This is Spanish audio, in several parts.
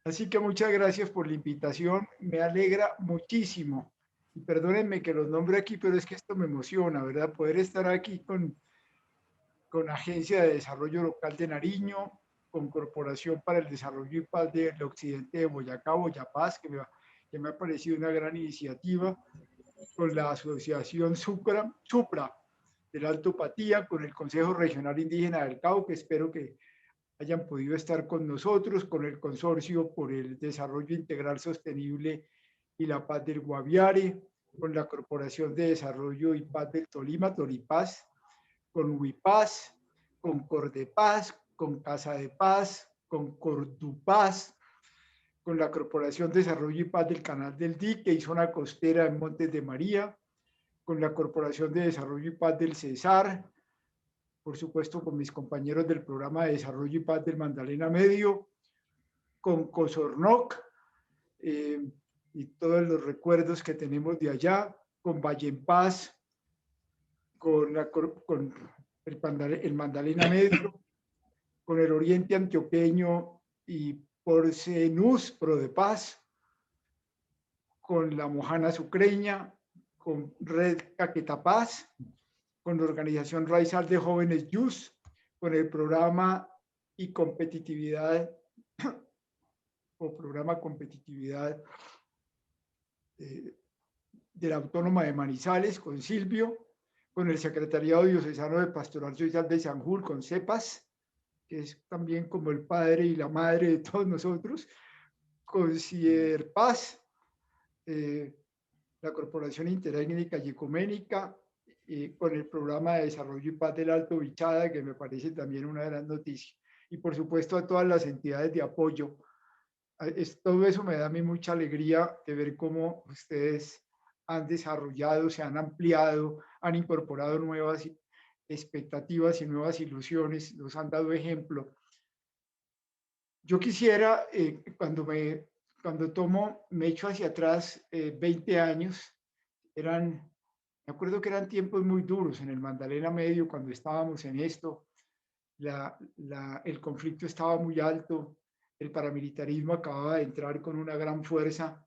Así que muchas gracias por la invitación, me alegra muchísimo. Y perdónenme que los nombre aquí, pero es que esto me emociona, ¿verdad? Poder estar aquí con Agencia de Desarrollo Local de Nariño, con Corporación para el Desarrollo y Paz del Occidente de Boyacá, Boyapaz, que me ha parecido una gran iniciativa, con la Asociación Supra del Alto Patía, con el Consejo Regional Indígena del Cauca, que espero que hayan podido estar con nosotros, con el Consorcio por el Desarrollo Integral Sostenible y la Paz del Guaviare, con la Corporación de Desarrollo y Paz del Tolima, Tolipaz, con Huipaz, con Cordepaz, con Casa de Paz, con Cordupaz, con la Corporación de Desarrollo y Paz del Canal del Dique y Zona Costera en Montes de María, con la Corporación de Desarrollo y Paz del Cesar, por supuesto con mis compañeros del Programa de Desarrollo y Paz del Magdalena Medio, con Cosornoc y todos los recuerdos que tenemos de allá, con Valle en Paz, con el Magdalena Medio, con el Oriente Antioqueño y Porcenús, Pro de Paz, con la Mojana Sucreña, con Red Caquetapaz, con la Organización Raizal de Jóvenes YUS, con el programa y competitividad o programa competitividad de la Autónoma de Manizales, con Silvio, con el Secretariado Diocesano de Pastoral Social de Sanjur, con CEPAS, que es también como el padre y la madre de todos nosotros, con CIERPAS, la Corporación Interétnica y Ecuménica, con el Programa de Desarrollo y Paz del Alto Bichada, que me parece también una gran noticia. Y por supuesto a todas las entidades de apoyo. Todo eso me da a mí mucha alegría de ver cómo ustedes han desarrollado, se han ampliado, han incorporado nuevas expectativas y nuevas ilusiones, nos han dado ejemplo. Yo quisiera, cuando me echo hacia atrás 20 años, me acuerdo que eran tiempos muy duros en el Magdalena Medio cuando estábamos en esto, el conflicto estaba muy alto, el paramilitarismo acababa de entrar con una gran fuerza,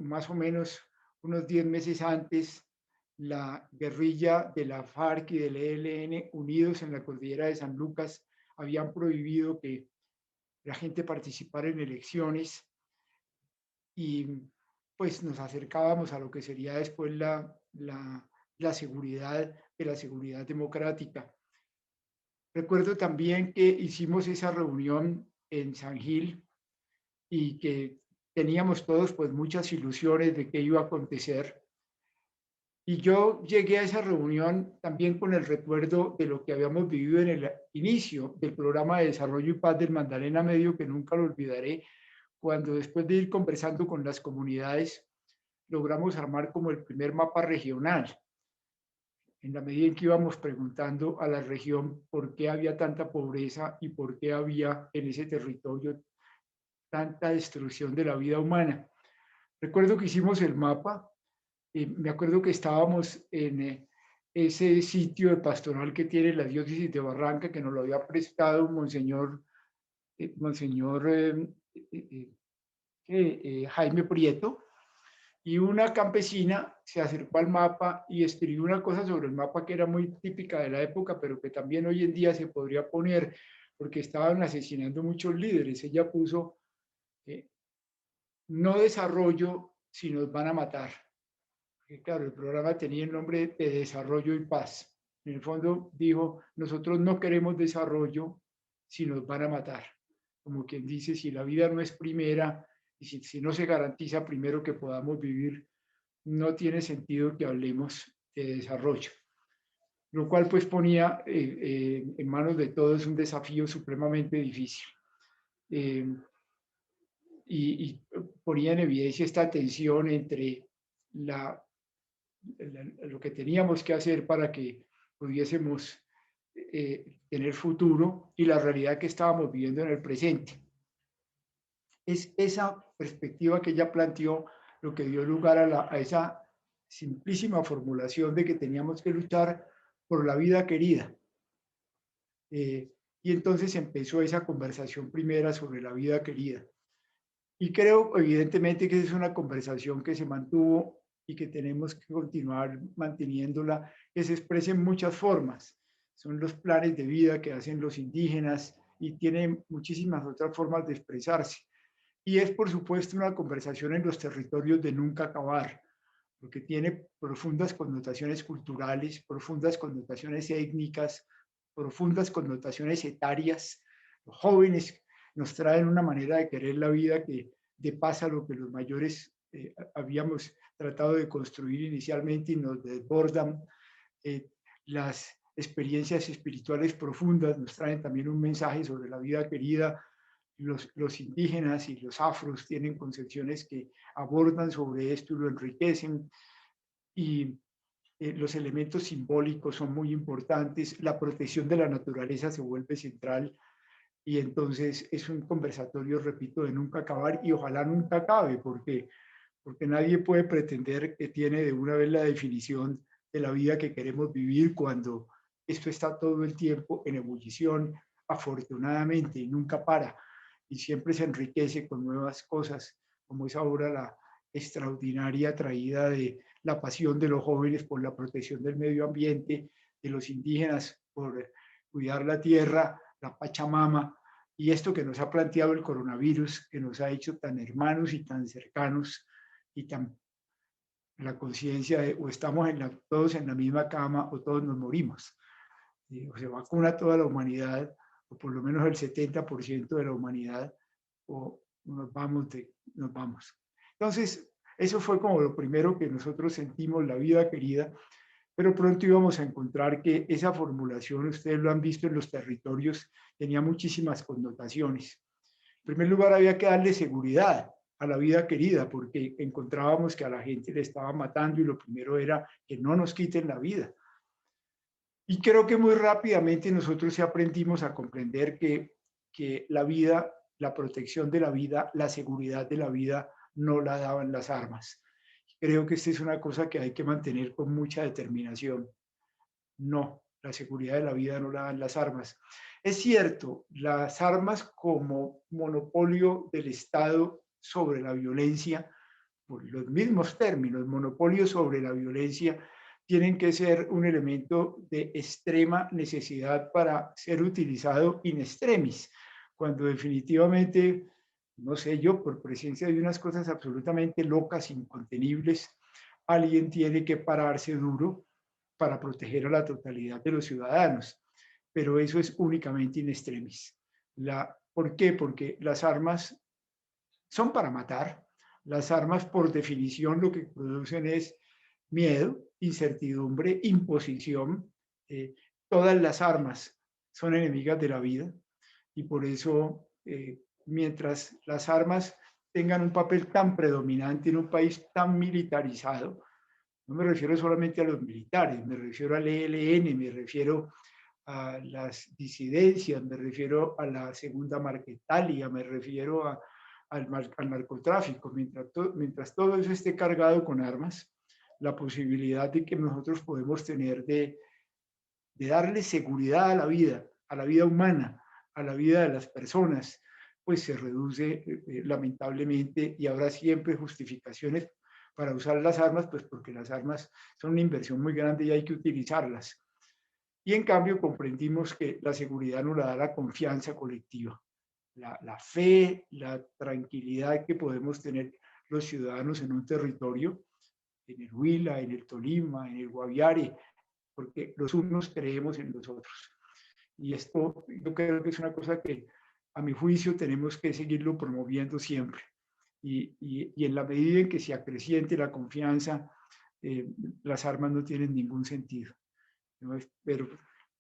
más o menos unos 10 meses antes, la guerrilla de la FARC y del ELN unidos en la cordillera de San Lucas habían prohibido que la gente participara en elecciones y pues nos acercábamos a lo que sería después la seguridad de la seguridad democrática. Recuerdo también que hicimos esa reunión en San Gil y que teníamos todos pues muchas ilusiones de qué iba a acontecer. Y yo llegué a esa reunión también con el recuerdo de lo que habíamos vivido en el inicio del programa de desarrollo y paz del Magdalena Medio, que nunca lo olvidaré, cuando después de ir conversando con las comunidades, logramos armar como el primer mapa regional, en la medida en que íbamos preguntando a la región por qué había tanta pobreza y por qué había en ese territorio tanta destrucción de la vida humana. Recuerdo que hicimos el mapa, me acuerdo que estábamos en ese sitio de pastoral que tiene la diócesis de Barranca, que nos lo había prestado Monseñor Jaime Prieto, y una campesina se acercó al mapa y escribió una cosa sobre el mapa que era muy típica de la época, pero que también hoy en día se podría poner, porque estaban asesinando muchos líderes. Ella puso, no desarrollo si nos van a matar. Porque, claro, el programa tenía el nombre de Desarrollo y Paz. En el fondo dijo, nosotros no queremos desarrollo si nos van a matar. Como quien dice, si la vida no es primera y si no se garantiza primero que podamos vivir, no tiene sentido que hablemos de desarrollo. Lo cual pues ponía en manos de todos un desafío supremamente difícil. Y ponía en evidencia esta tensión entre lo que teníamos que hacer para que pudiésemos tener futuro y la realidad que estábamos viviendo en el presente. Es esa perspectiva que ella planteó lo que dio lugar a esa simplísima formulación de que teníamos que luchar por la vida querida. Y Y entonces empezó esa conversación primera sobre la vida querida. Y creo, evidentemente, que es una conversación que se mantuvo y que tenemos que continuar manteniéndola, que se expresa en muchas formas. Son los planes de vida que hacen los indígenas y tiene muchísimas otras formas de expresarse. Y es, por supuesto, una conversación en los territorios de nunca acabar, porque tiene profundas connotaciones culturales, profundas connotaciones étnicas, profundas connotaciones etarias. Los jóvenes nos traen una manera de querer la vida que depasa lo que los mayores habíamos tratado de construir inicialmente y nos desbordan. Las experiencias espirituales profundas nos traen también un mensaje sobre la vida querida. Los indígenas y los afros tienen concepciones que abordan sobre esto y lo enriquecen. Y los elementos simbólicos son muy importantes. La protección de la naturaleza se vuelve central. Y entonces es un conversatorio, repito, de nunca acabar y ojalá nunca acabe, porque nadie puede pretender que tiene de una vez la definición de la vida que queremos vivir cuando esto está todo el tiempo en ebullición, afortunadamente, y nunca para, y siempre se enriquece con nuevas cosas, como es ahora la extraordinaria traída de la pasión de los jóvenes por la protección del medio ambiente, de los indígenas por cuidar la tierra, la Pachamama, y esto que nos ha planteado el coronavirus, que nos ha hecho tan hermanos y tan cercanos, y tan la conciencia de o estamos todos en la misma cama o todos nos morimos. O se vacuna toda la humanidad, o por lo menos el 70% de la humanidad, o nos vamos. Entonces, eso fue como lo primero que nosotros sentimos, la vida querida, pero pronto íbamos a encontrar que esa formulación, ustedes lo han visto en los territorios, tenía muchísimas connotaciones. En primer lugar, había que darle seguridad a la vida querida, porque encontrábamos que a la gente le estaba matando y lo primero era que no nos quiten la vida. Y creo que muy rápidamente nosotros sí aprendimos a comprender que la vida, la protección de la vida, la seguridad de la vida no la daban las armas. Creo que esta es una cosa que hay que mantener con mucha determinación. No, la seguridad de la vida no la dan las armas. Es cierto, las armas como monopolio del Estado sobre la violencia, por los mismos términos, monopolio sobre la violencia, tienen que ser un elemento de extrema necesidad para ser utilizado in extremis, cuando definitivamente, no sé yo, por presencia de unas cosas absolutamente locas, incontenibles, alguien tiene que pararse duro para proteger a la totalidad de los ciudadanos, pero eso es únicamente in extremis. ¿Por qué? Porque las armas son para matar. Las armas, por definición, lo que producen es miedo, incertidumbre, imposición. Todas las armas son enemigas de la vida y por eso, mientras las armas tengan un papel tan predominante en un país tan militarizado, no me refiero solamente a los militares, me refiero al ELN, me refiero a las disidencias, me refiero a la segunda Marquetalia, me refiero al narcotráfico. Mientras todo eso esté cargado con armas, la posibilidad de que nosotros podemos tener de darle seguridad a la vida humana, a la vida de las personas, pues se reduce lamentablemente y habrá siempre justificaciones para usar las armas, pues porque las armas son una inversión muy grande y hay que utilizarlas. Y en cambio comprendimos que la seguridad nos la da la confianza colectiva, la fe, la tranquilidad que podemos tener los ciudadanos en un territorio, en el Huila, en el Tolima, en el Guaviare, porque los unos creemos en los otros. Y esto yo creo que es una cosa que a mi juicio tenemos que seguirlo promoviendo siempre. Y en la medida en que se acreciente la confianza, las armas no tienen ningún sentido, ¿no? Pero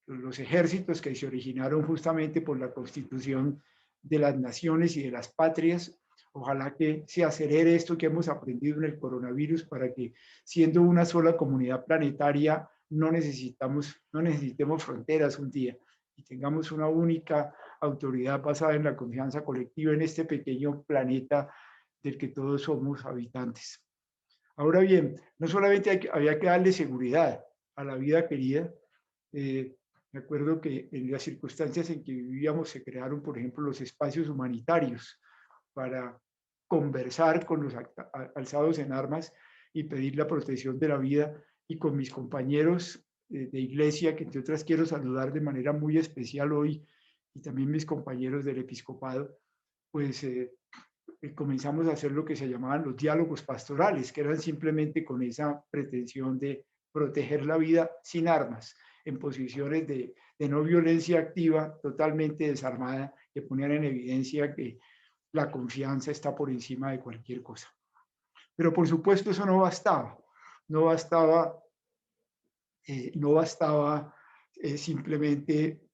los ejércitos que se originaron justamente por la constitución de las naciones y de las patrias, ojalá que se acelere esto que hemos aprendido en el coronavirus para que, siendo una sola comunidad planetaria, no necesitemos fronteras un día y tengamos una única autoridad basada en la confianza colectiva en este pequeño planeta del que todos somos habitantes. Ahora bien, no solamente había que darle seguridad a la vida querida, me Me acuerdo que en las circunstancias en que vivíamos se crearon, por ejemplo, los espacios humanitarios para conversar con los alzados en armas y pedir la protección de la vida, y con mis compañeros de iglesia, que entre otras quiero saludar de manera muy especial hoy, y también mis compañeros del episcopado, pues comenzamos a hacer lo que se llamaban los diálogos pastorales, que eran simplemente con esa pretensión de proteger la vida sin armas, en posiciones de no violencia activa, totalmente desarmada, que ponían en evidencia que la confianza está por encima de cualquier cosa. Pero por supuesto eso no bastaba, no bastaba, no bastaba simplemente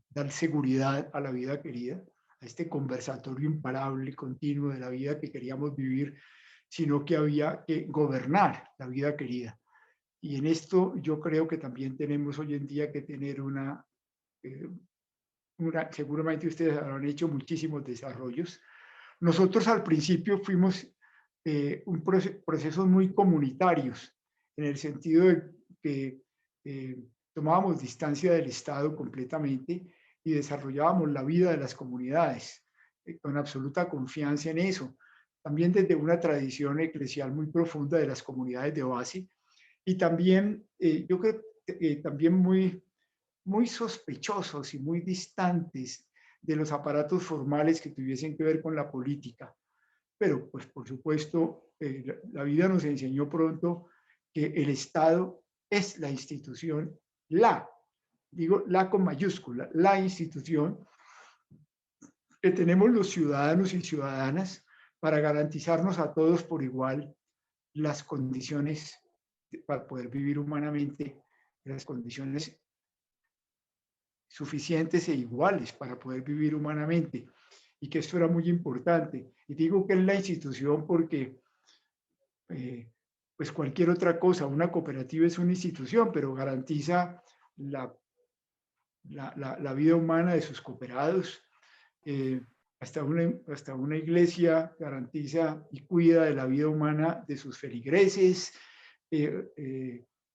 dar seguridad a la vida querida, a este conversatorio imparable, continuo de la vida que queríamos vivir, sino que había que gobernar la vida querida. Y en esto yo creo que también tenemos hoy en día que tener seguramente ustedes habrán hecho muchísimos desarrollos. Nosotros al principio fuimos procesos muy comunitarios, en el sentido de que tomábamos distancia del Estado completamente y desarrollábamos la vida de las comunidades con absoluta confianza en eso. También desde una tradición eclesial muy profunda de las comunidades de base, y también yo creo que también muy sospechosos y muy distantes de los aparatos formales que tuviesen que ver con la política. Pero, pues, por supuesto, la vida nos enseñó pronto que el Estado es la institución, digo la con mayúscula, la institución que tenemos los ciudadanos y ciudadanas para garantizarnos a todos por igual las condiciones para poder vivir humanamente, las condiciones suficientes e iguales para poder vivir humanamente, y que esto era muy importante. Y digo que es la institución porque pues cualquier otra cosa, una cooperativa es una institución, pero garantiza la, la vida humana de sus cooperados. Eh, hasta una iglesia garantiza y cuida de la vida humana de sus feligreses.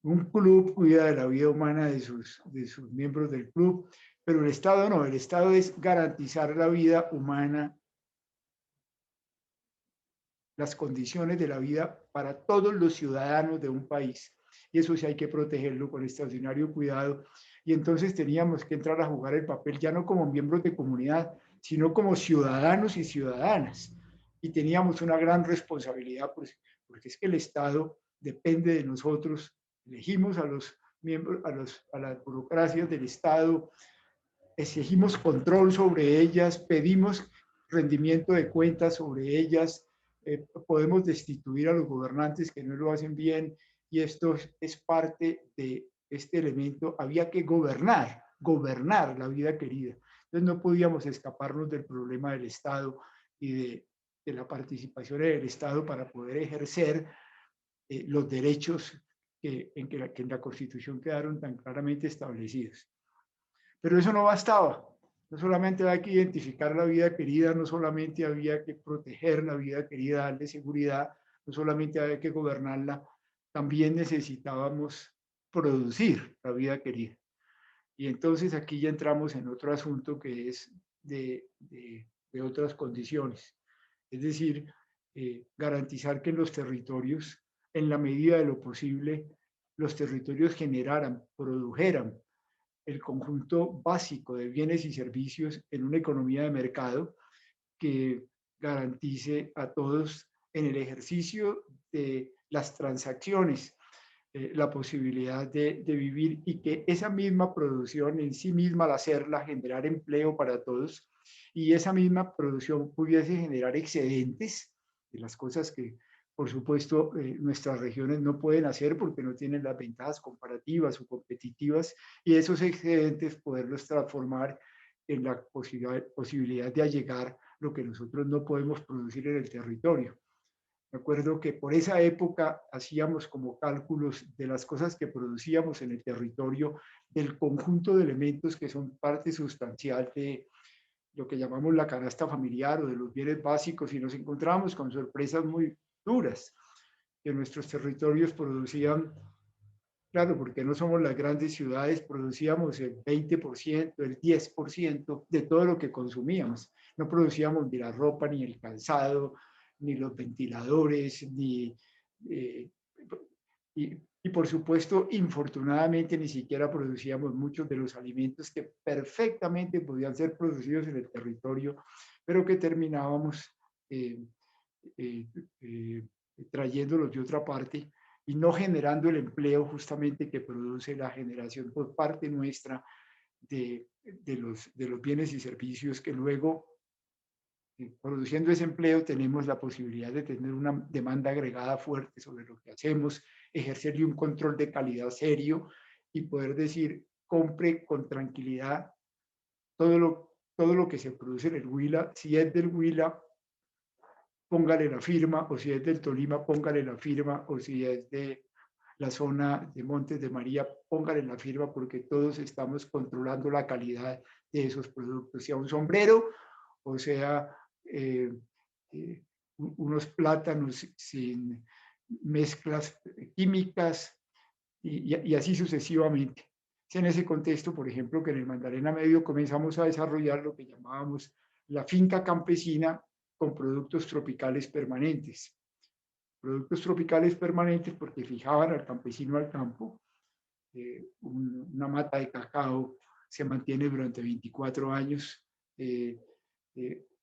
Un club cuida de la vida humana de sus miembros del club, pero el Estado no, el Estado es garantizar la vida humana, las condiciones de la vida para todos los ciudadanos de un país. Y eso sí hay que protegerlo con extraordinario cuidado. Y entonces teníamos que entrar a jugar el papel ya no como miembros de comunidad, sino como ciudadanos y ciudadanas. Y teníamos una gran responsabilidad, pues, porque es que el Estado depende de nosotros. Elegimos a los miembros, a las burocracias del Estado, exigimos control sobre ellas, pedimos rendimiento de cuentas sobre ellas, podemos destituir a los gobernantes que no lo hacen bien, y esto es parte de este elemento. Había que gobernar la vida querida. Entonces no podíamos escaparnos del problema del Estado y de la participación del Estado para poder ejercer los derechos que en la Constitución quedaron tan claramente establecidos. Pero eso no bastaba. No solamente había que identificar la vida querida, no solamente había que proteger la vida querida, darle seguridad, no solamente había que gobernarla, también necesitábamos producir la vida querida. Y entonces aquí ya entramos en otro asunto que es de otras condiciones. Es decir, garantizar que en los territorios, en la medida de lo posible, los territorios generaran, produjeran el conjunto básico de bienes y servicios en una economía de mercado que garantice a todos en el ejercicio de las transacciones la posibilidad de vivir, y que esa misma producción en sí misma, al hacerla, generar empleo para todos, y esa misma producción pudiese generar excedentes de las cosas que, por supuesto, nuestras regiones no pueden hacer porque no tienen las ventajas comparativas o competitivas, y esos excedentes poderlos transformar en la posibilidad de allegar lo que nosotros no podemos producir en el territorio. Me acuerdo que por esa época hacíamos como cálculos de las cosas que producíamos en el territorio, del conjunto de elementos que son parte sustancial de lo que llamamos la canasta familiar o de los bienes básicos, y nos encontrábamos con sorpresas muy duras, que nuestros territorios producían Claro, porque no somos las grandes ciudades, producíamos el 20%, el 10% de todo lo que consumíamos. No producíamos ni la ropa, ni el calzado, ni los ventiladores, ni... eh, y por supuesto, infortunadamente, ni siquiera producíamos muchos de los alimentos que perfectamente podían ser producidos en el territorio, pero que terminábamos eh, eh, eh, trayéndolos de otra parte y no generando el empleo justamente que produce la generación por parte nuestra de los bienes y servicios que luego, produciendo ese empleo, tenemos la posibilidad de tener una demanda agregada fuerte sobre lo que hacemos, ejercerle un control de calidad serio y poder decir, compre con tranquilidad todo lo que se produce en el Huila, si es del Huila, póngale la firma, o si es del Tolima, póngale la firma, o si es de la zona de Montes de María, póngale la firma porque todos estamos controlando la calidad de esos productos, sea un sombrero o sea eh, unos plátanos sin mezclas químicas y así sucesivamente. Es en ese contexto, por ejemplo, que en el Magdalena Medio comenzamos a desarrollar lo que llamábamos la finca campesina con productos tropicales permanentes. Productos tropicales permanentes porque fijaban al campesino al campo. Una mata de cacao se mantiene durante 24 años,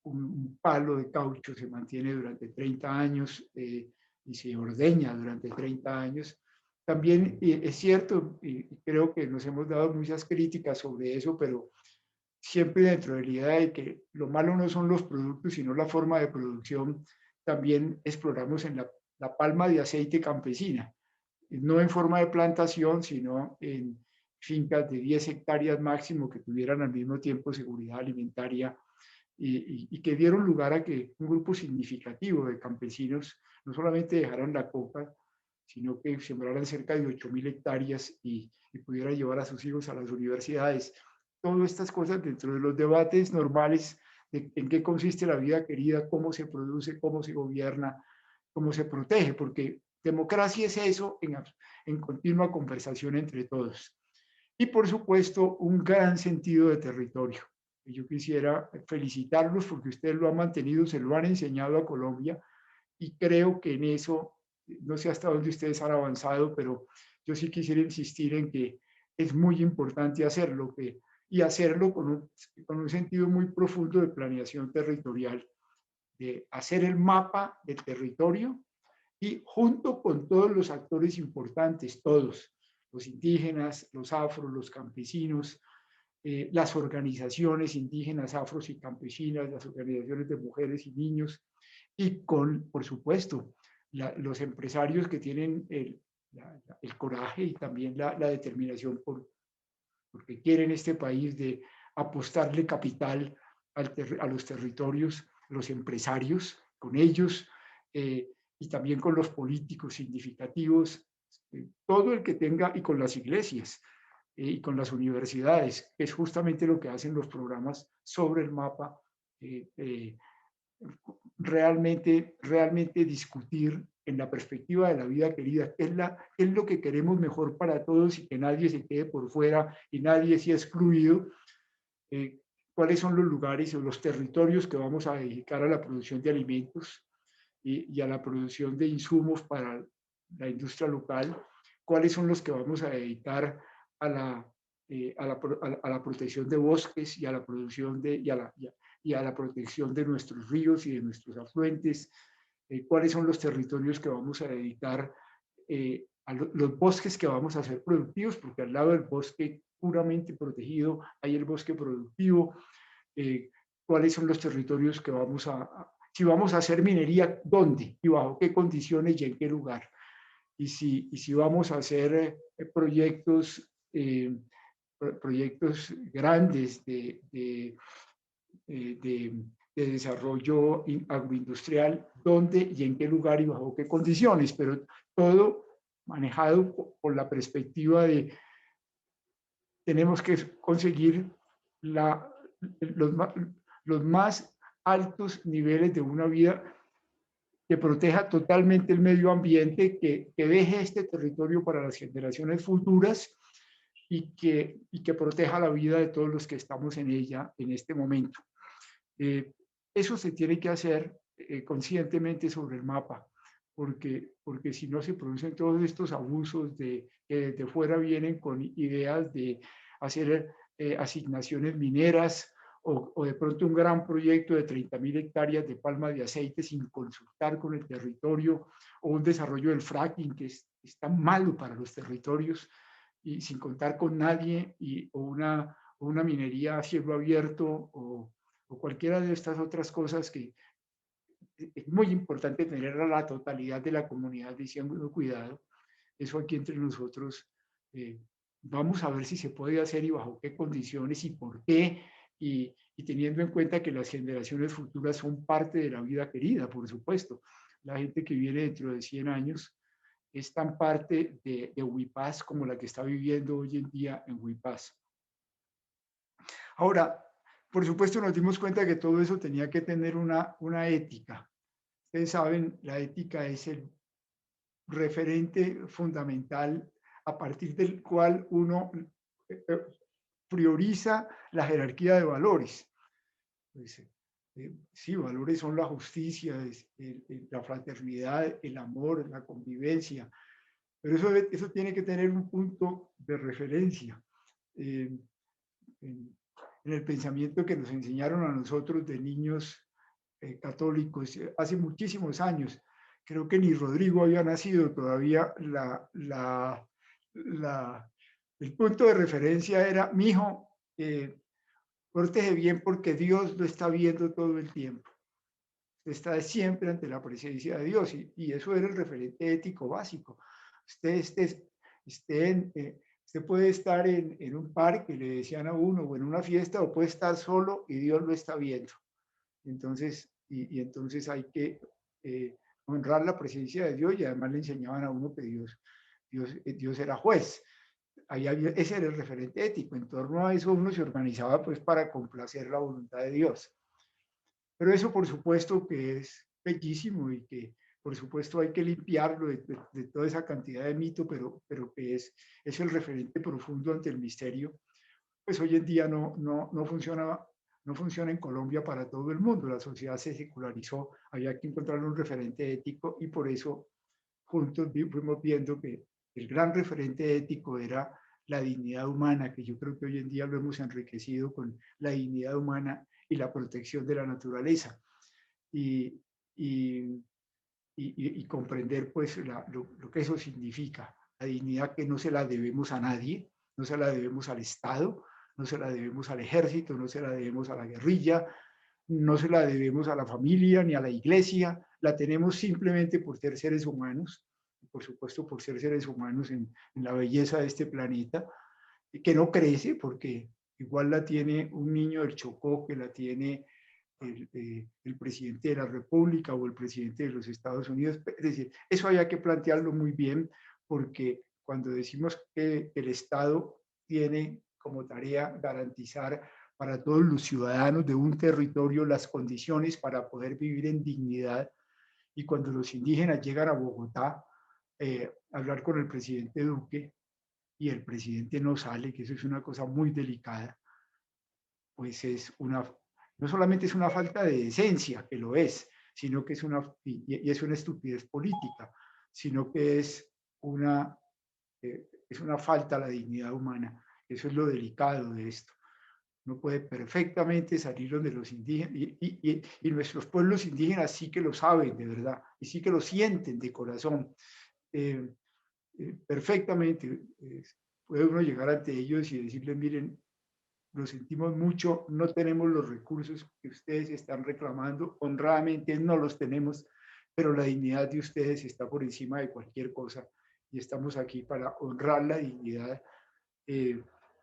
un palo de caucho se mantiene durante 30 años y se ordeña durante 30 años. También es cierto, y creo que nos hemos dado muchas críticas sobre eso, pero siempre dentro de la idea de que lo malo no son los productos, sino la forma de producción, también exploramos en la palma de aceite campesina, no en forma de plantación, sino en fincas de 10 hectáreas máximo que tuvieran al mismo tiempo seguridad alimentaria y que dieron lugar a que un grupo significativo de campesinos no solamente dejaran la coca, sino que sembraran cerca de 8.000 hectáreas y pudieran llevar a sus hijos a las universidades. Todas estas cosas dentro de los debates normales de en qué consiste la vida querida, cómo se produce, cómo se gobierna, cómo se protege, porque democracia es eso en continua conversación entre todos. Y por supuesto, un gran sentido de territorio. Yo quisiera felicitarlos porque ustedes lo han mantenido, se lo han enseñado a Colombia y creo que en eso, no sé hasta dónde ustedes han avanzado, pero yo sí quisiera insistir en que es muy importante hacerlo y hacerlo con un sentido muy profundo de planeación territorial, de hacer el mapa del territorio y junto con todos los actores importantes, todos, los indígenas, los afros, los campesinos, las organizaciones indígenas, afros y campesinas, las organizaciones de mujeres y niños, y con, por supuesto, los empresarios que tienen el coraje y también la determinación porque quieren este país de apostarle capital a los territorios, los empresarios, con ellos, y también con los políticos significativos, todo el que tenga, y con las iglesias, y con las universidades, que es justamente lo que hacen los programas sobre el mapa, eh, eh, realmente discutir en la perspectiva de la vida querida, qué es lo que queremos mejor para todos y que nadie se quede por fuera y nadie sea excluido, eh, cuáles son los lugares o los territorios que vamos a dedicar a la producción de alimentos y a la producción de insumos para la industria local, cuáles son los que vamos a dedicar a la protección de bosques y a la producción y a la protección de nuestros ríos y de nuestros afluentes, cuáles son los territorios que vamos a dedicar a los bosques que vamos a hacer productivos, porque al lado del bosque puramente protegido hay el bosque productivo, eh, cuáles son los territorios que vamos si vamos a hacer minería, dónde y bajo qué condiciones y en qué lugar. Y si vamos a hacer proyectos grandes de desarrollo agroindustrial, dónde y en qué lugar y bajo qué condiciones, pero todo manejado por la perspectiva de tenemos que conseguir la, los, los más altos niveles de una vida que proteja totalmente el medio ambiente, que deje este territorio para las generaciones futuras y que proteja la vida de todos los que estamos en ella en este momento. Eso se tiene que hacer conscientemente sobre el mapa, porque si no se producen todos estos abusos que de fuera vienen con ideas de hacer asignaciones mineras o de pronto un gran proyecto de 30.000 hectáreas de palma de aceite sin consultar con el territorio, o un desarrollo del fracking que es tan malo para los territorios y sin contar con nadie, o una minería a cielo abierto o cualquiera de estas otras cosas que es muy importante tener a la totalidad de la comunidad diciendo cuidado. Eso aquí entre nosotros, vamos a ver si se puede hacer y bajo qué condiciones y por qué, y teniendo en cuenta que las generaciones futuras son parte de la vida querida, por supuesto. La gente que viene dentro de 100 años es tan parte de Huipaz como la que está viviendo hoy en día en Huipaz. Ahora, por supuesto nos dimos cuenta que todo eso tenía que tener una ética. Ustedes saben, la ética es el referente fundamental a partir del cual uno prioriza la jerarquía de valores. Pues, sí, valores son la justicia, la fraternidad, el amor, la convivencia, pero eso tiene que tener un punto de referencia. En, en el pensamiento que nos enseñaron a nosotros de niños católicos hace muchísimos años. Creo que ni Rodrigo había nacido todavía. El punto de referencia era: mi hijo, pórtese bien porque Dios lo está viendo todo el tiempo. Está siempre ante la presencia de Dios, y eso era el referente ético básico. Usted puede estar en un parque, le decían a uno, o en una fiesta, o puede estar solo y Dios lo está viendo. Entonces, entonces hay que honrar la presencia de Dios, y además le enseñaban a uno que Dios era juez. Ese era el referente ético. En torno a eso uno se organizaba pues para complacer la voluntad de Dios. Pero eso por supuesto que es bellísimo, y que por supuesto hay que limpiarlo de toda esa cantidad de mito, pero que es el referente profundo ante el misterio. Pues hoy en día no funciona en Colombia para todo el mundo. La sociedad se secularizó, había que encontrar un referente ético, y por eso juntos fuimos viendo que el gran referente ético era la dignidad humana, que yo creo que hoy en día lo hemos enriquecido con la dignidad humana y la protección de la naturaleza, y, y, y comprender pues lo que eso significa, la dignidad que no se la debemos a nadie, no se la debemos al Estado, no se la debemos al ejército, no se la debemos a la guerrilla, no se la debemos a la familia ni a la iglesia, la tenemos simplemente por ser seres humanos, por supuesto por ser seres humanos en la belleza de este planeta, que no crece porque igual la tiene un niño del Chocó, que la tiene el presidente de la República o el presidente de los Estados Unidos. Es decir, eso había que plantearlo muy bien, porque cuando decimos que el Estado tiene como tarea garantizar para todos los ciudadanos de un territorio las condiciones para poder vivir en dignidad, y cuando los indígenas llegan a Bogotá, hablar con el presidente Duque, y el presidente no sale, que eso es una cosa muy delicada, pues no solamente es una falta de decencia, que lo es, sino que es una estupidez política, sino que es una falta a la dignidad humana. Eso es lo delicado de esto. No puede perfectamente salir donde los indígenas, y nuestros pueblos indígenas sí que lo saben de verdad, y sí que lo sienten de corazón. Perfectamente puede uno llegar ante ellos y decirles: miren, lo sentimos mucho, no tenemos los recursos que ustedes están reclamando, honradamente no los tenemos, pero la dignidad de ustedes está por encima de cualquier cosa, y estamos aquí para honrar la dignidad,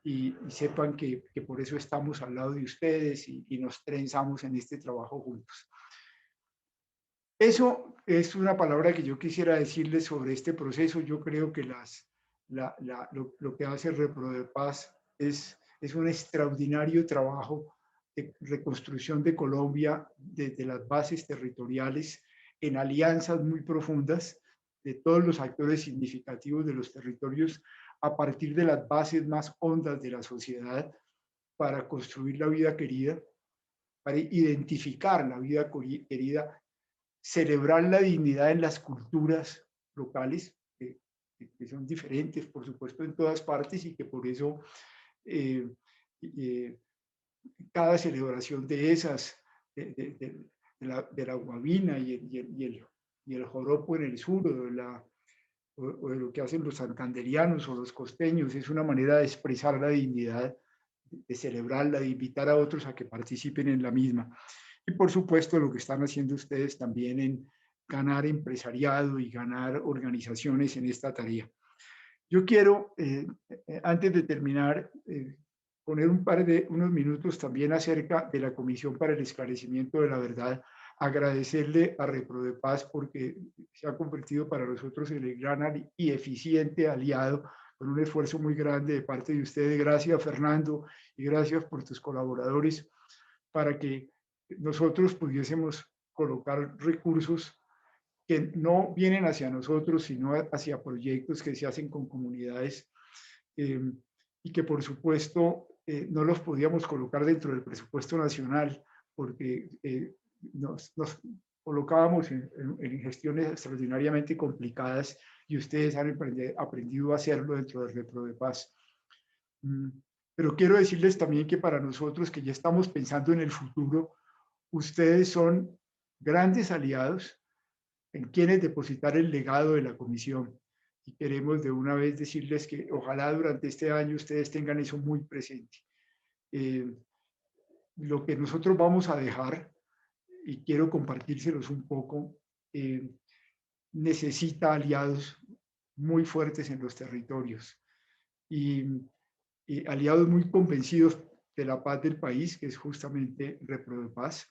y sepan que por eso estamos al lado de ustedes, y nos trenzamos en este trabajo juntos. Eso es una palabra que yo quisiera decirles sobre este proceso. Yo creo que lo que hace Repro de Paz es un extraordinario trabajo de reconstrucción de Colombia desde las bases territoriales, en alianzas muy profundas de todos los actores significativos de los territorios a partir de las bases más hondas de la sociedad para construir la vida querida, para identificar la vida querida, celebrar la dignidad en las culturas locales, que son diferentes, por supuesto, en todas partes y que por eso eh, eh, cada celebración de esas, de la guabina y el joropo en el sur, o de lo que hacen los santanderianos o los costeños, es una manera de expresar la dignidad, de celebrarla, de invitar a otros a que participen en la misma. Y por supuesto lo que están haciendo ustedes también en ganar empresariado y ganar organizaciones en esta tarea. Yo quiero, antes de terminar, poner unos minutos también acerca de la Comisión para el Esclarecimiento de la Verdad, agradecerle a Reprodepaz porque se ha convertido para nosotros en el gran y eficiente aliado con un esfuerzo muy grande de parte de ustedes. Gracias, Fernando, y gracias por tus colaboradores para que nosotros pudiésemos colocar recursos que no vienen hacia nosotros, sino hacia proyectos que se hacen con comunidades y que por supuesto no los podíamos colocar dentro del presupuesto nacional porque nos colocábamos en gestiones extraordinariamente complicadas y ustedes han aprendido a hacerlo dentro del Reprodepaz. Pero quiero decirles también que para nosotros que ya estamos pensando en el futuro, ustedes son grandes aliados en quienes depositar el legado de la comisión. Y queremos de una vez decirles que ojalá durante este año ustedes tengan eso muy presente. Lo que nosotros vamos a dejar, y quiero compartírselos un poco, necesita aliados muy fuertes en los territorios y aliados muy convencidos de la paz del país, que es justamente Reprodepaz,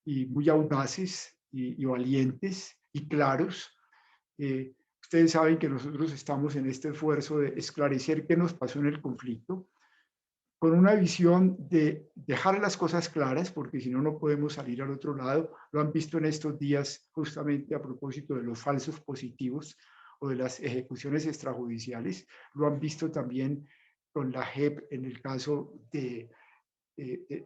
y muy audaces y valientes y claros. Ustedes saben que nosotros estamos en este esfuerzo de esclarecer qué nos pasó en el conflicto, con una visión de dejar las cosas claras, porque si no, no podemos salir al otro lado. Lo han visto en estos días justamente a propósito de los falsos positivos o de las ejecuciones extrajudiciales. Lo han visto también con la JEP en el caso de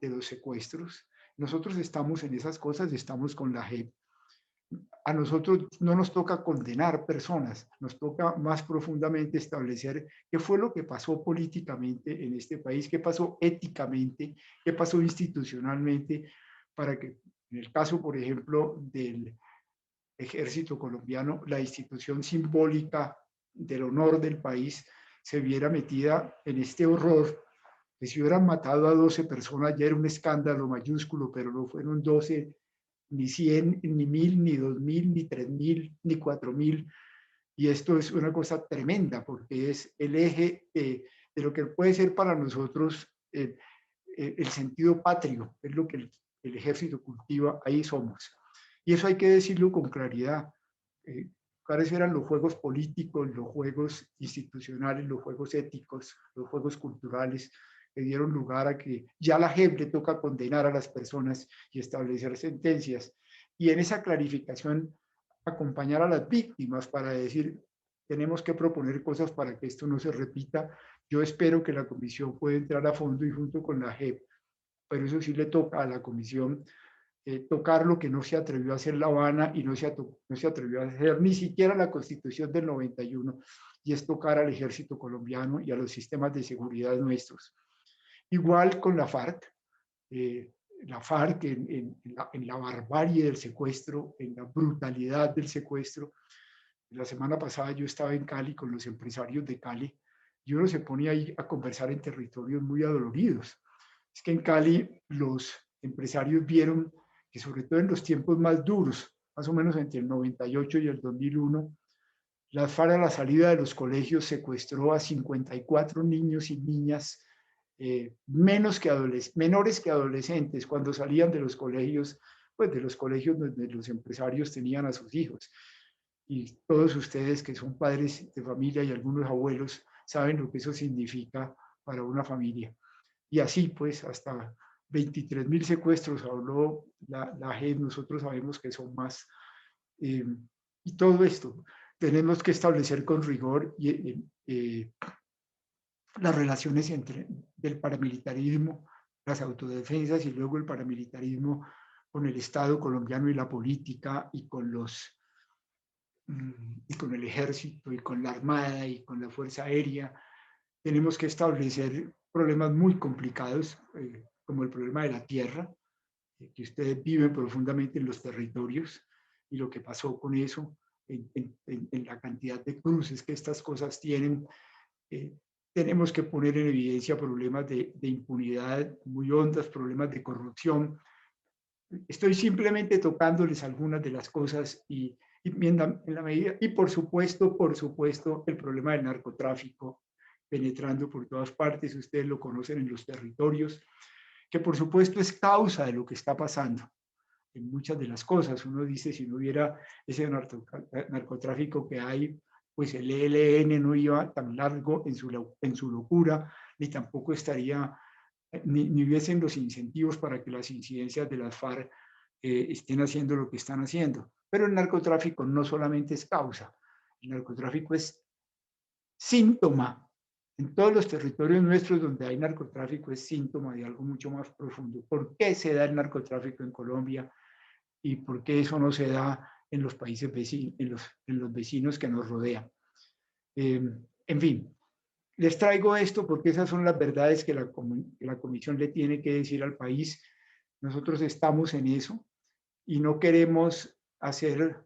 los secuestros. Nosotros estamos en esas cosas, estamos con la JEP. A nosotros no nos toca condenar personas, nos toca más profundamente establecer qué fue lo que pasó políticamente en este país, qué pasó éticamente, qué pasó institucionalmente, para que en el caso, por ejemplo, del ejército colombiano, la institución simbólica del honor del país se viera metida en este horror. Que si hubieran matado a 12 personas ya era un escándalo mayúsculo, pero no fueron 12 ni 100, ni 1000, ni 2000, ni 3000, ni 4000. Y esto es una cosa tremenda porque es el eje de lo que puede ser para nosotros el sentido patrio, es lo que el ejército cultiva, ahí somos. Y eso hay que decirlo con claridad. ¿Cuáles eran los juegos políticos, los juegos institucionales, los juegos éticos, los juegos culturales que dieron lugar a que ya a la JEP le toca condenar a las personas y establecer sentencias? Y en esa clarificación acompañar a las víctimas para decir, tenemos que proponer cosas para que esto no se repita. Yo espero que la comisión pueda entrar a fondo y junto con la JEP, pero eso sí le toca a la comisión tocar lo que no se atrevió a hacer La Habana y no se atrevió a hacer ni siquiera la Constitución del 91, y es tocar al ejército colombiano y a los sistemas de seguridad nuestros. Igual con la FARC, en la barbarie del secuestro, en la brutalidad del secuestro. La semana pasada yo estaba en Cali con los empresarios de Cali y uno se pone ahí a conversar en territorios muy adoloridos. Es que en Cali los empresarios vieron que sobre todo en los tiempos más duros, más o menos entre el 98 y el 2001, las FARC a la salida de los colegios secuestró a 54 niños y niñas menores que adolescentes cuando salían de los colegios, pues de los colegios donde los empresarios tenían a sus hijos. Y todos ustedes que son padres de familia y algunos abuelos saben lo que eso significa para una familia. Y así pues hasta 23.000 secuestros habló la JEP, nosotros sabemos que son más. Y todo esto tenemos que establecer con rigor las relaciones entre el paramilitarismo, las autodefensas y luego el paramilitarismo con el Estado colombiano y la política y con el ejército y con la armada y con la fuerza aérea. Tenemos que establecer problemas muy complicados, como el problema de la tierra, que ustedes viven profundamente en los territorios y lo que pasó con eso, en la cantidad de cruces que estas cosas tienen. Tenemos que poner en evidencia problemas de impunidad muy hondas, problemas de corrupción. Estoy simplemente tocándoles algunas de las cosas y en la medida, y por supuesto, el problema del narcotráfico penetrando por todas partes, ustedes lo conocen en los territorios, que por supuesto es causa de lo que está pasando en muchas de las cosas. Uno dice, si no hubiera ese narcotráfico que hay, pues el ELN no iba tan largo en su locura, ni tampoco estaría, ni hubiesen los incentivos para que las incidencias de las FARC estén haciendo lo que están haciendo. Pero el narcotráfico no solamente es causa, el narcotráfico es síntoma. En todos los territorios nuestros donde hay narcotráfico es síntoma de algo mucho más profundo. ¿Por qué se da el narcotráfico en Colombia y por qué eso no se da en los países vecinos, en los vecinos que nos rodean? En fin, les traigo esto porque esas son las verdades que la Comisión le tiene que decir al país. Nosotros estamos en eso y no queremos hacer,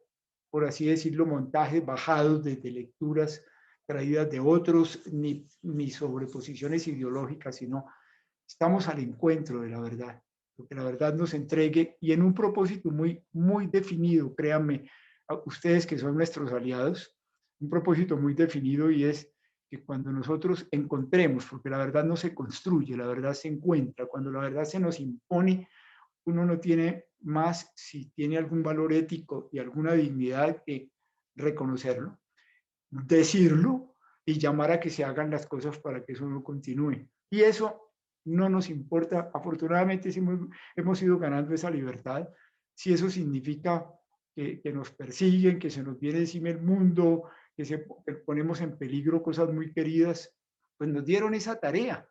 por así decirlo, montajes bajados desde lecturas traídas de otros, ni sobreposiciones ideológicas, sino estamos al encuentro de la verdad, lo que la verdad nos entregue y en un propósito muy definido, créanme, a ustedes que son nuestros aliados, un propósito muy definido y es que cuando nosotros encontremos, porque la verdad no se construye, la verdad se encuentra, cuando la verdad se nos impone, uno no tiene más, si tiene algún valor ético y alguna dignidad, que reconocerlo, decirlo y llamar a que se hagan las cosas para que eso no continúe. Y eso no nos importa. Afortunadamente sí hemos ido ganando esa libertad. Si eso significa que nos persiguen, que se nos viene encima el mundo, que ponemos en peligro cosas muy queridas, pues nos dieron esa tarea,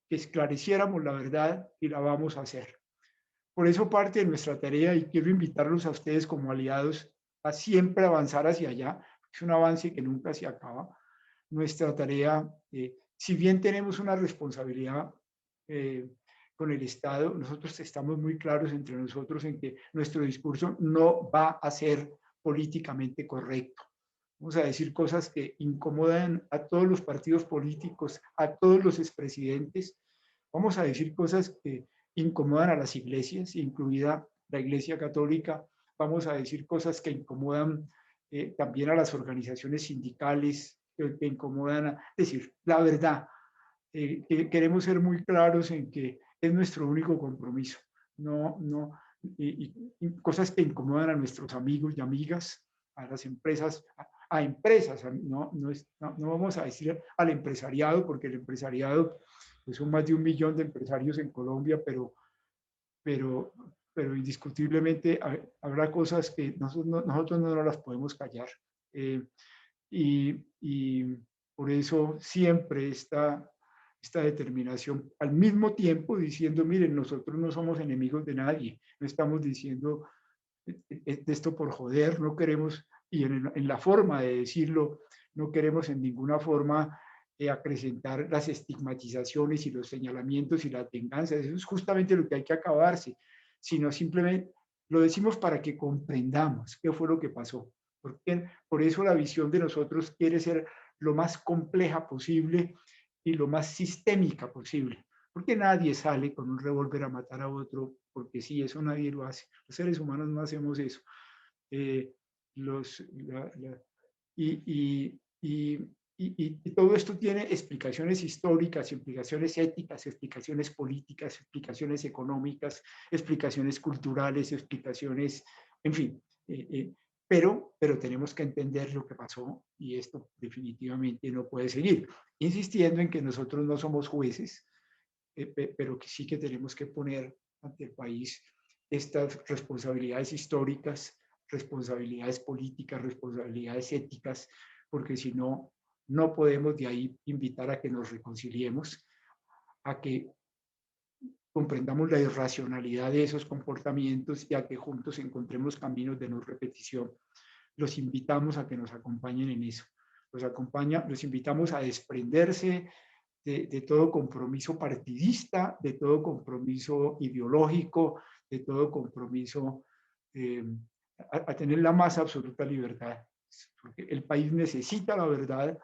que esclareciéramos la verdad y la vamos a hacer. Por eso parte de nuestra tarea, y quiero invitarlos a ustedes como aliados a siempre avanzar hacia allá, es un avance que nunca se acaba. Nuestra tarea, si bien tenemos una responsabilidad con el Estado, nosotros estamos muy claros entre nosotros en que nuestro discurso no va a ser políticamente correcto. Vamos a decir cosas que incomodan a todos los partidos políticos, a todos los expresidentes. Vamos a decir cosas que incomodan a las iglesias, incluida la Iglesia Católica. Vamos a decir cosas que incomodan también a las organizaciones sindicales, que incomodan es decir, la verdad. Queremos ser muy claros en que es nuestro único compromiso. Y cosas que incomodan a nuestros amigos y amigas, a las empresas, a empresas, no vamos a decir al empresariado, porque el empresariado, pues son más de 1 millón de empresarios en Colombia, pero, pero indiscutiblemente habrá cosas que nosotros no las podemos callar. Y por eso siempre esta determinación, al mismo tiempo diciendo, miren, nosotros no somos enemigos de nadie, no estamos diciendo esto por joder, no queremos, y en la forma de decirlo, no queremos en ninguna forma acrecentar las estigmatizaciones y los señalamientos y las venganzas, eso es justamente lo que hay que acabarse, sino simplemente lo decimos para que comprendamos qué fue lo que pasó. Porque por eso la visión de nosotros quiere ser lo más compleja posible y lo más sistémica posible. Porque nadie sale con un revólver a matar a otro, porque sí, eso nadie lo hace. Los seres humanos no hacemos eso. Eh, los, la, la, y, y, y todo esto tiene explicaciones históricas, explicaciones éticas, explicaciones políticas, explicaciones económicas, explicaciones culturales, explicaciones, en fin. Pero tenemos que entender lo que pasó y esto definitivamente no puede seguir. Insistiendo en que nosotros no somos jueces, pero que sí que tenemos que poner ante el país estas responsabilidades históricas responsabilidades políticas, responsabilidades éticas, porque si no, no podemos de ahí invitar a que nos reconciliemos, a que comprendamos la irracionalidad de esos comportamientos y a que juntos encontremos caminos de no repetición. Los invitamos a que nos acompañen en eso. Los invitamos a desprenderse de todo compromiso partidista, de todo compromiso ideológico, de todo compromiso a tener la más absoluta libertad. Porque el país necesita la verdad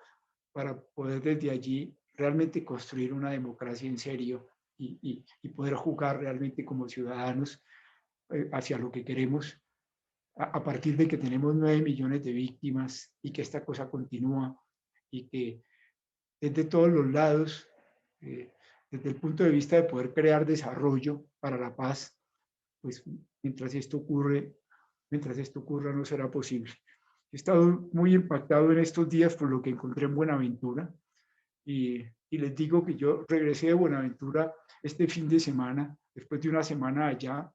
para poder desde allí realmente construir una democracia en serio y poder jugar realmente como ciudadanos hacia lo que queremos a partir de que tenemos 9 millones de víctimas y que esta cosa continúa y que desde todos los lados, desde el punto de vista de poder crear desarrollo para la paz, pues mientras esto ocurra no será posible. He estado muy impactado en estos días por lo que encontré en Buenaventura y les digo que yo regresé de Buenaventura este fin de semana, después de una semana allá,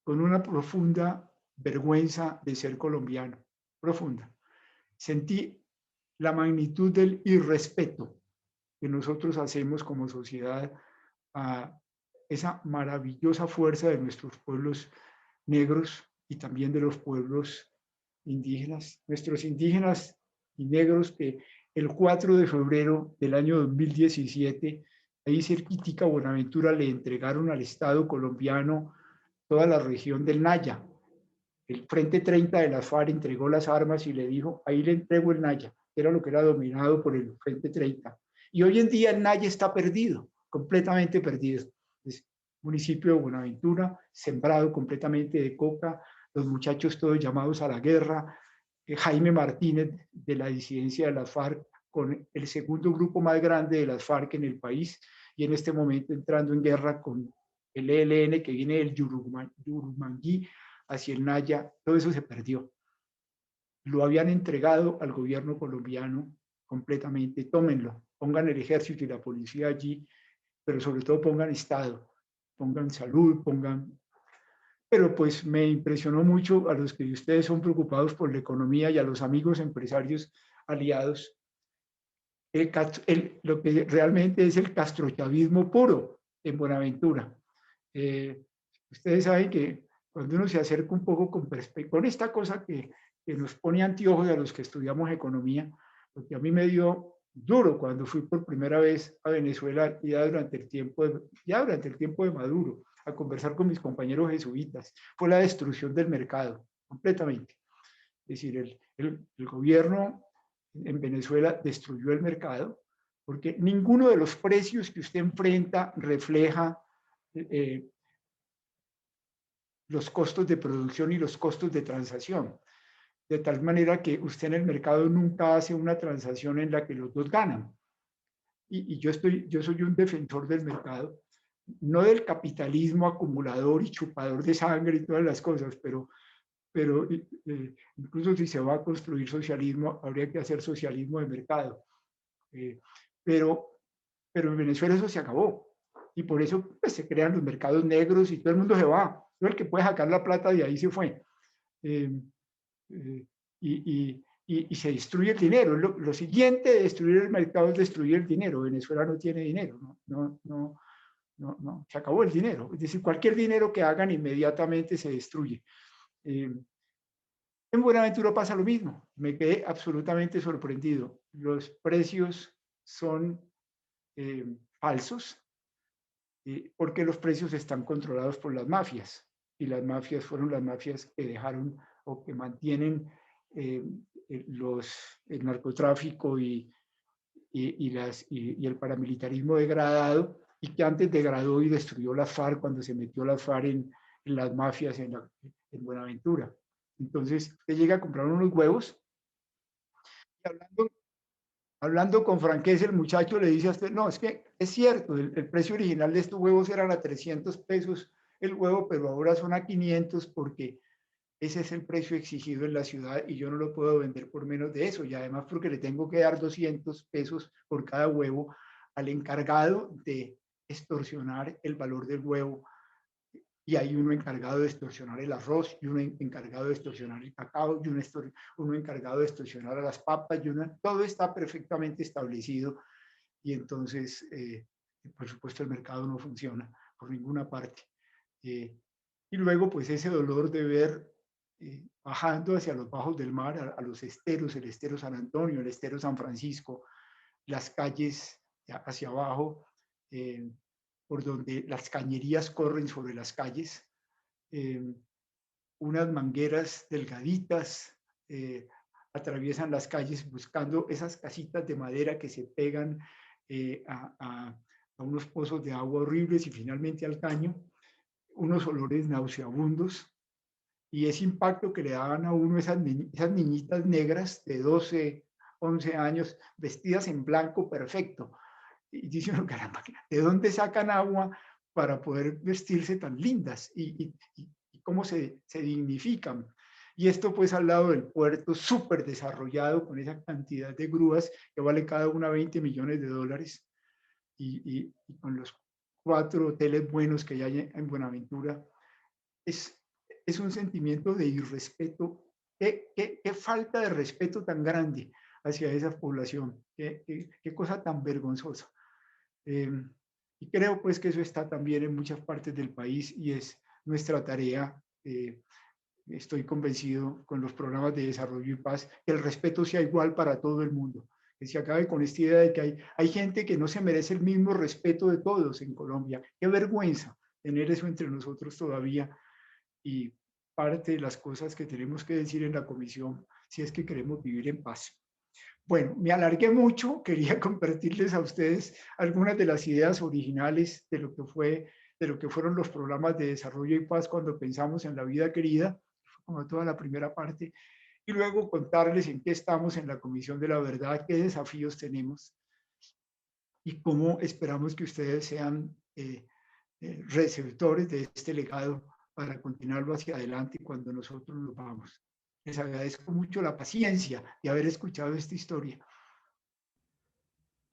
con una profunda vergüenza de ser colombiano, profunda. Sentí la magnitud del irrespeto que nosotros hacemos como sociedad a esa maravillosa fuerza de nuestros pueblos negros y también de los pueblos indígenas, nuestros indígenas y negros que el 4 de febrero del año 2017, ahí cerquítica Buenaventura, le entregaron al Estado colombiano toda la región del Naya. El Frente 30 de las FARC entregó las armas y le dijo, ahí le entrego el Naya, que era lo que era dominado por el Frente 30. Y hoy en día el Naya está perdido, completamente perdido. Es municipio de Buenaventura, sembrado completamente de coca, los muchachos todos llamados a la guerra, Jaime Martínez de la disidencia de las FARC, con el segundo grupo más grande de las FARC en el país, y en este momento entrando en guerra con el ELN que viene del Yurumangui hacia el Naya, todo eso se perdió. Lo habían entregado al gobierno colombiano completamente, tómenlo, pongan el ejército y la policía allí, pero sobre todo pongan Estado, pongan salud, pongan... Pero pues me impresionó mucho a los que ustedes son preocupados por la economía y a los amigos empresarios aliados, lo que realmente es el castrochavismo puro en Buenaventura. Ustedes saben que cuando uno se acerca un poco con esta cosa que nos pone anteojos a los que estudiamos economía, lo que a mí me dio duro cuando fui por primera vez a Venezuela ya durante el tiempo de Maduro, a conversar con mis compañeros jesuitas, fue la destrucción del mercado, completamente. Es decir, el gobierno en Venezuela destruyó el mercado porque ninguno de los precios que usted enfrenta refleja los costos de producción y los costos de transacción. De tal manera que usted en el mercado nunca hace una transacción en la que los dos ganan. Y yo soy un defensor del mercado, no del capitalismo acumulador y chupador de sangre y todas las cosas, pero incluso si se va a construir socialismo, habría que hacer socialismo de mercado. Pero en Venezuela eso se acabó. Y por eso pues, se crean los mercados negros y todo el mundo se va. Todo el que puede sacar la plata de ahí se fue. Y se destruye el dinero. Lo siguiente de destruir el mercado es destruir el dinero. Venezuela no tiene dinero. No, se acabó el dinero. Es decir, cualquier dinero que hagan inmediatamente se destruye. En Buenaventura pasa lo mismo. Me quedé absolutamente sorprendido. Los precios son falsos porque los precios están controlados por las mafias. Y las mafias fueron las mafias que dejaron o que mantienen el narcotráfico y el paramilitarismo degradado, y que antes degradó y destruyó las FARC cuando se metió las FARC en las mafias en Buenaventura. Entonces, usted llega a comprar unos huevos y hablando con franqueza, el muchacho le dice a usted, no, es que es cierto, el precio original de estos huevos eran a 300 pesos el huevo, pero ahora son a 500 porque ese es el precio exigido en la ciudad y yo no lo puedo vender por menos de eso. Y además porque le tengo que dar 200 pesos por cada huevo al encargado de extorsionar el valor del huevo y hay uno encargado de extorsionar el arroz, y uno encargado de extorsionar el cacao, y uno encargado de extorsionar a las papas, todo está perfectamente establecido, y entonces, por supuesto, el mercado no funciona por ninguna parte. Y luego, pues ese dolor de ver bajando hacia los bajos del mar, a los esteros, el estero San Antonio, el estero San Francisco, las calles hacia abajo, por donde las cañerías corren sobre las calles, eh, unas mangueras delgaditas atraviesan las calles buscando esas casitas de madera que se pegan a unos pozos de agua horribles y finalmente al caño, unos olores nauseabundos y ese impacto que le daban a uno esas niñitas negras de 12, 11 años vestidas en blanco perfecto. Y dice uno, caramba, ¿de dónde sacan agua para poder vestirse tan lindas? Y cómo se dignifican. Y esto pues al lado del puerto súper desarrollado con esa cantidad de grúas que vale cada una 20 millones de dólares y con los 4 hoteles buenos que hay en Buenaventura. Es un sentimiento de irrespeto. ¿Qué falta de respeto tan grande hacia esa población? ¿Qué cosa tan vergonzosa? Y creo pues que eso está también en muchas partes del país y es nuestra tarea. Estoy convencido con los programas de desarrollo y paz que el respeto sea igual para todo el mundo, que se acabe con esta idea de que hay gente que no se merece el mismo respeto de todos en Colombia. Qué vergüenza tener eso entre nosotros todavía y parte de las cosas que tenemos que decir en la comisión si es que queremos vivir en paz. Bueno, me alargué mucho, quería compartirles a ustedes algunas de las ideas originales de lo que fueron los programas de desarrollo y paz cuando pensamos en la vida querida, como toda la primera parte, y luego contarles en qué estamos en la Comisión de la Verdad, qué desafíos tenemos y cómo esperamos que ustedes sean receptores de este legado para continuarlo hacia adelante cuando nosotros nos vamos. Les agradezco mucho la paciencia de haber escuchado esta historia.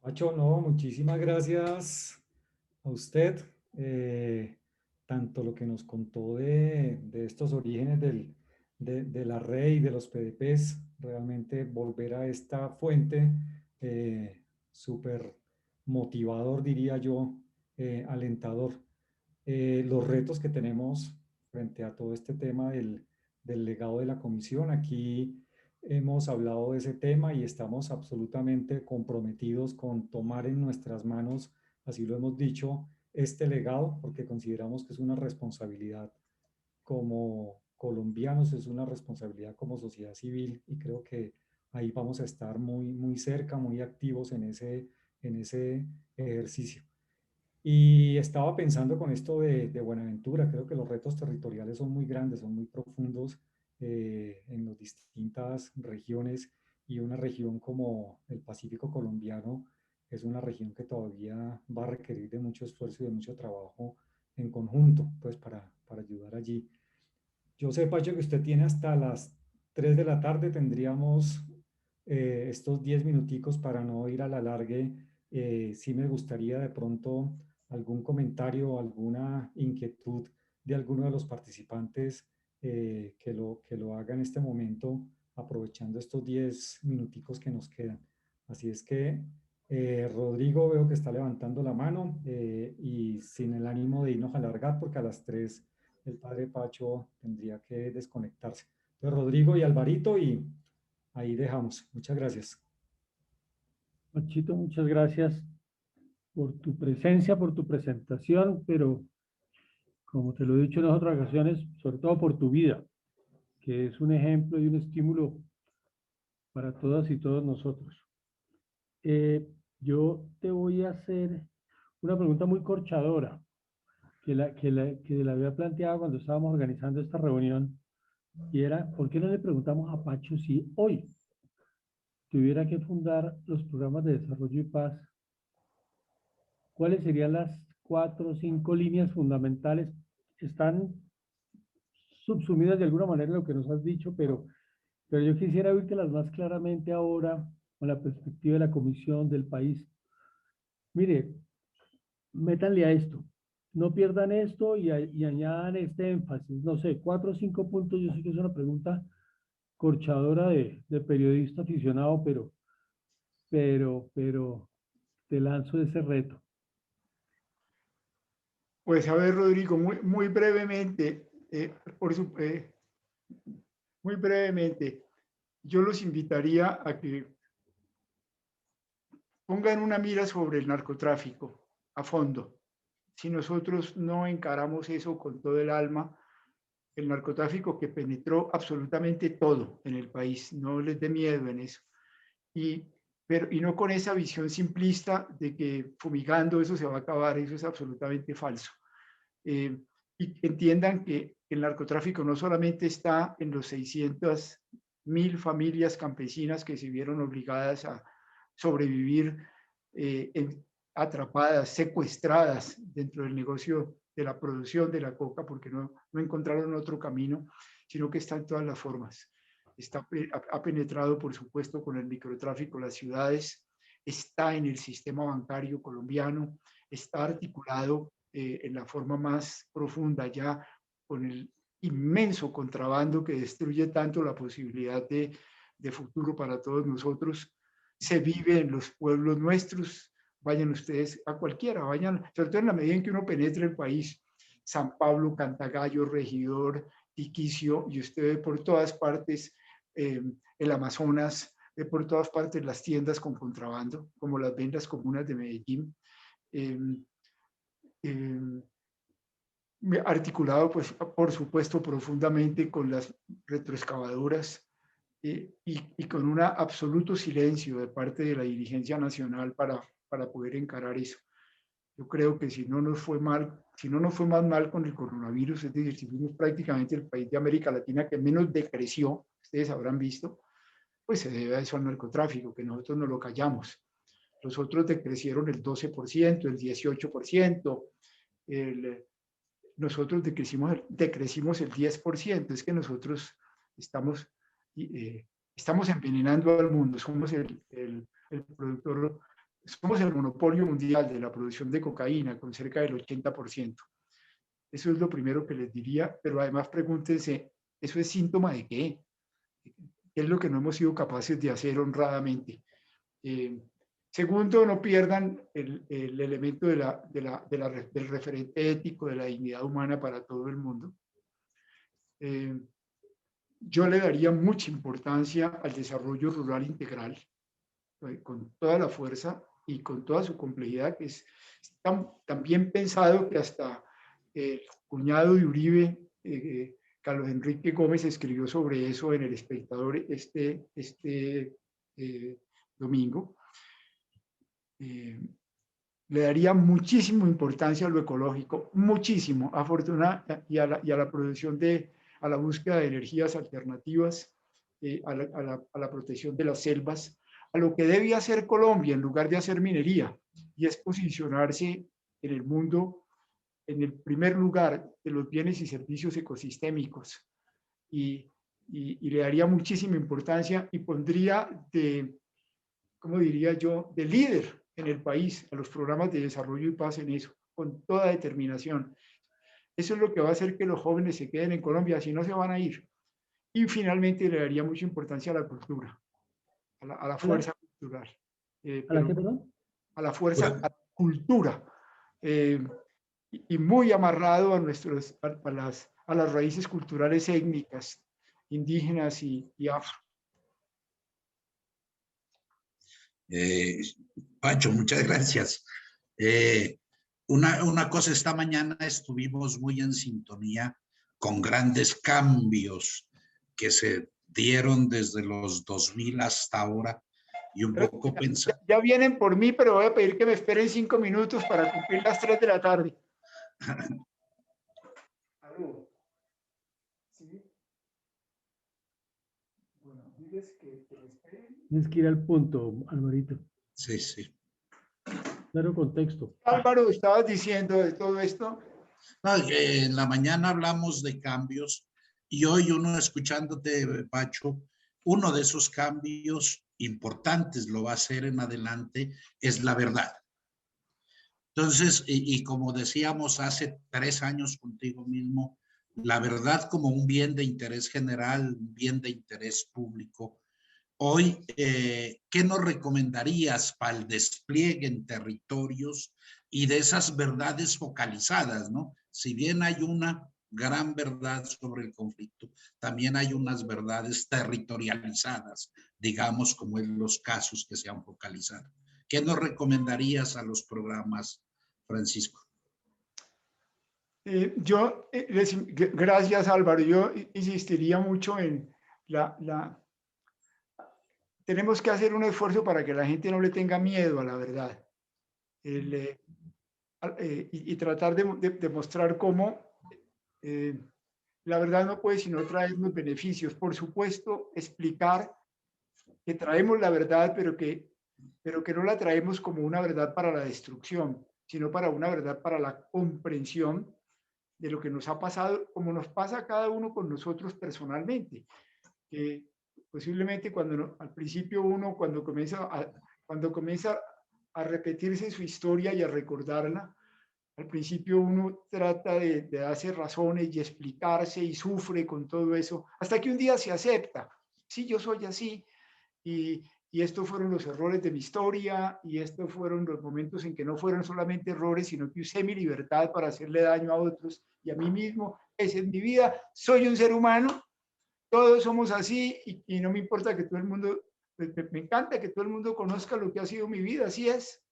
Pacho, no, muchísimas gracias a usted. Tanto lo que nos contó de estos orígenes de la red y de los PDPs, realmente volver a esta fuente súper motivador, diría yo, alentador. Los retos que tenemos frente a todo este tema del legado de la comisión. Aquí hemos hablado de ese tema y estamos absolutamente comprometidos con tomar en nuestras manos, así lo hemos dicho, este legado, porque consideramos que es una responsabilidad como colombianos, es una responsabilidad como sociedad civil y creo que ahí vamos a estar muy, muy cerca, muy activos en ese ejercicio. Y estaba pensando con esto de Buenaventura, creo que los retos territoriales son muy grandes, son muy profundos en las distintas regiones y una región como el Pacífico colombiano es una región que todavía va a requerir de mucho esfuerzo y de mucho trabajo en conjunto, pues para ayudar allí. Yo sé, Pacho, que usted tiene hasta las 3 de la tarde, tendríamos estos 10 minuticos para no ir a la largue. Sí me gustaría de pronto algún comentario o alguna inquietud de alguno de los participantes que lo haga en este momento, aprovechando estos 10 minuticos que nos quedan. Así es que Rodrigo veo que está levantando la mano y sin el ánimo de irnos a alargar porque a las 3 el padre Pacho tendría que desconectarse. Entonces, Rodrigo y Alvarito, y ahí dejamos. Muchas gracias. Panchito, muchas gracias por tu presencia, por tu presentación, pero como te lo he dicho en otras ocasiones, sobre todo por tu vida, que es un ejemplo y un estímulo para todas y todos nosotros. Yo te voy a hacer una pregunta muy corchadora, que la había planteado cuando estábamos organizando esta reunión, y era, ¿por qué no le preguntamos a Pacho si hoy tuviera que fundar los programas de desarrollo y paz? ¿Cuáles serían las 4 o 5 líneas fundamentales? Están subsumidas de alguna manera en lo que nos has dicho, pero yo quisiera las más claramente ahora con la perspectiva de la Comisión del país. Mire, métanle a esto. no pierdan esto y añadan este énfasis. No sé, 4 o 5 puntos. Yo sé que es una pregunta corchadora de periodista aficionado, pero te lanzo ese reto. Pues a ver, Rodrigo, muy brevemente, muy brevemente, yo los invitaría a que pongan una mira sobre el narcotráfico a fondo. Si nosotros no encaramos eso con todo el alma, el narcotráfico que penetró absolutamente todo en el país, no les dé miedo en eso. Y no con esa visión simplista de que fumigando eso se va a acabar, eso es absolutamente falso. Y entiendan que el narcotráfico no solamente está en los 600.000 familias campesinas que se vieron obligadas a sobrevivir atrapadas, secuestradas dentro del negocio de la producción de la coca, porque no encontraron otro camino, sino que está en todas las formas. Ha penetrado, por supuesto, con el microtráfico las ciudades, está en el sistema bancario colombiano, está articulado en la forma más profunda ya con el inmenso contrabando que destruye tanto la posibilidad de futuro para todos nosotros. Se vive en los pueblos nuestros, vayan ustedes a cualquiera, vayan, sobre todo en la medida en que uno penetre el país, San Pablo, Cantagallo, Regidor, Tiquicio, y usted ve por todas partes el Amazonas, ve por todas partes las tiendas con contrabando, como las ven las comunas de Medellín. Articulado, pues, por supuesto, profundamente con las retroexcavadoras y con un absoluto silencio de parte de la dirigencia nacional para poder encarar eso. Yo creo que si no nos fue mal, si no nos fue más mal con el coronavirus, es decir, si fuimos prácticamente el país de América Latina que menos decreció, ustedes habrán visto, pues se debe a eso al narcotráfico, que nosotros no lo callamos. Los otros decrecieron el 12%, el 18%, nosotros decrecimos el 10%, es que nosotros estamos envenenando al mundo, somos el productor, somos el monopolio mundial de la producción de cocaína con cerca del 80%. Eso es lo primero que les diría, pero además pregúntense, ¿eso es síntoma de qué? ¿Qué es lo que no hemos sido capaces de hacer honradamente? Segundo, no pierdan el elemento del referente ético, de la dignidad humana para todo el mundo. Yo le daría mucha importancia al desarrollo rural integral, con toda la fuerza y con toda su complejidad, que es tan bien pensado que hasta el cuñado de Uribe, Carlos Enrique Gómez, escribió sobre eso en El Espectador este domingo. Le daría muchísima importancia a lo ecológico, muchísimo, y a la producción a la búsqueda de energías alternativas, a la protección de las selvas, a lo que debe hacer Colombia en lugar de hacer minería, y es posicionarse en el mundo en el primer lugar de los bienes y servicios ecosistémicos. Y le daría muchísima importancia y pondría ¿cómo diría yo?, de líder en el país a los programas de desarrollo y paz en eso, con toda determinación. Eso es lo que va a hacer que los jóvenes se queden en Colombia, si no se van a ir. Y finalmente le daría mucha importancia a la cultura, a la fuerza cultural. ¿A la qué, perdón? A la fuerza, a la cultura. Y muy amarrado a las raíces culturales étnicas, indígenas y afro. Pancho, muchas gracias. Una cosa, esta mañana estuvimos muy en sintonía con grandes cambios que se dieron desde los 2000 hasta ahora y un poco pensar. Ya vienen por mí, pero voy a pedir que me esperen 5 minutos para cumplir las 3 de la tarde. ¿Sí? Bueno, diles que me esperen. Tienes que ir al punto, Alvarito. Sí, sí. Claro contexto. Álvaro, estabas diciendo de todo esto. No, en la mañana hablamos de cambios y hoy uno escuchándote, Pacho, uno de esos cambios importantes lo va a hacer en adelante es la verdad. Entonces, y como decíamos hace 3 años contigo mismo, la verdad como un bien de interés general, un bien de interés público. Hoy, ¿qué nos recomendarías para el despliegue en territorios y de esas verdades focalizadas, ¿no? Si bien hay una gran verdad sobre el conflicto, también hay unas verdades territorializadas, digamos, como en los casos que se han focalizado. ¿Qué nos recomendarías a los programas, Francisco? Gracias Álvaro, yo insistiría mucho en tenemos que hacer un esfuerzo para que la gente no le tenga miedo a la verdad y tratar de mostrar cómo la verdad no puede sino traernos beneficios. Por supuesto, explicar que traemos la verdad, pero que no la traemos como una verdad para la destrucción, sino para una verdad para la comprensión de lo que nos ha pasado, como nos pasa a cada uno con nosotros personalmente. Posiblemente al principio uno, cuando comienza a repetirse su historia y a recordarla, al principio uno trata de darse razones y explicarse y sufre con todo eso, hasta que un día se acepta. Sí, yo soy así y estos fueron los errores de mi historia y estos fueron los momentos en que no fueron solamente errores, sino que usé mi libertad para hacerle daño a otros y a mí mismo. Esa es mi vida, soy un ser humano, todos somos así y no me importa que todo el mundo, me encanta que todo el mundo conozca lo que ha sido mi vida, así es.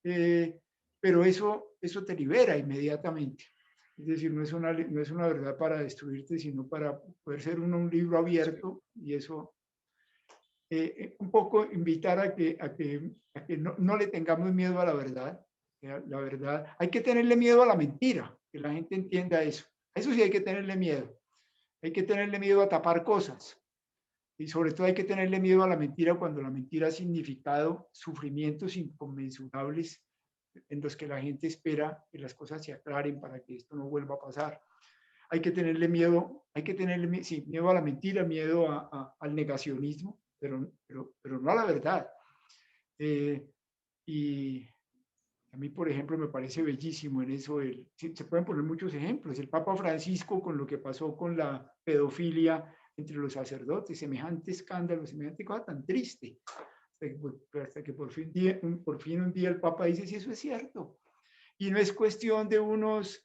Pero eso te libera inmediatamente. Es decir, no es una verdad para destruirte, sino para poder ser un libro abierto y eso, un poco invitar a que no le tengamos miedo a la verdad. La verdad, hay que tenerle miedo a la mentira, que la gente entienda eso. Eso sí hay que tenerle miedo. Hay que tenerle miedo a tapar cosas. Y sobre todo hay que tenerle miedo a la mentira cuando la mentira ha significado sufrimientos inconmensurables en los que la gente espera que las cosas se aclaren para que esto no vuelva a pasar. Hay que tenerle miedo, sí, miedo a la mentira, miedo al negacionismo, pero no a la verdad. Y a mí, por ejemplo, me parece bellísimo en eso. Se pueden poner muchos ejemplos. El Papa Francisco con lo que pasó con la pedofilia entre los sacerdotes, semejante escándalo, semejante cosa tan triste. Hasta que por fin un día el Papa dice si eso es cierto. Y no es cuestión de unos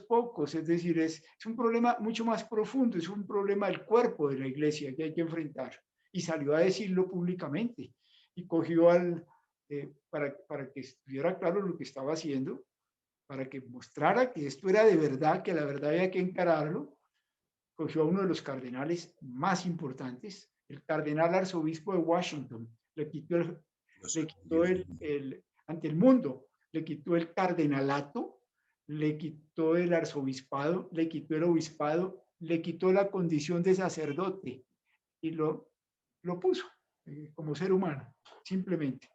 pocos, es decir, es un problema mucho más profundo, es un problema del cuerpo de la iglesia que hay que enfrentar. Y salió a decirlo públicamente y cogió para que estuviera claro lo que estaba haciendo, para que mostrara que esto era de verdad, que la verdad había que encararlo, cogió a uno de los cardenales más importantes, el cardenal arzobispo de Washington, le quitó ante el mundo, le quitó el cardenalato, le quitó el arzobispado, le quitó el obispado, le quitó la condición de sacerdote y lo puso como ser humano, simplemente.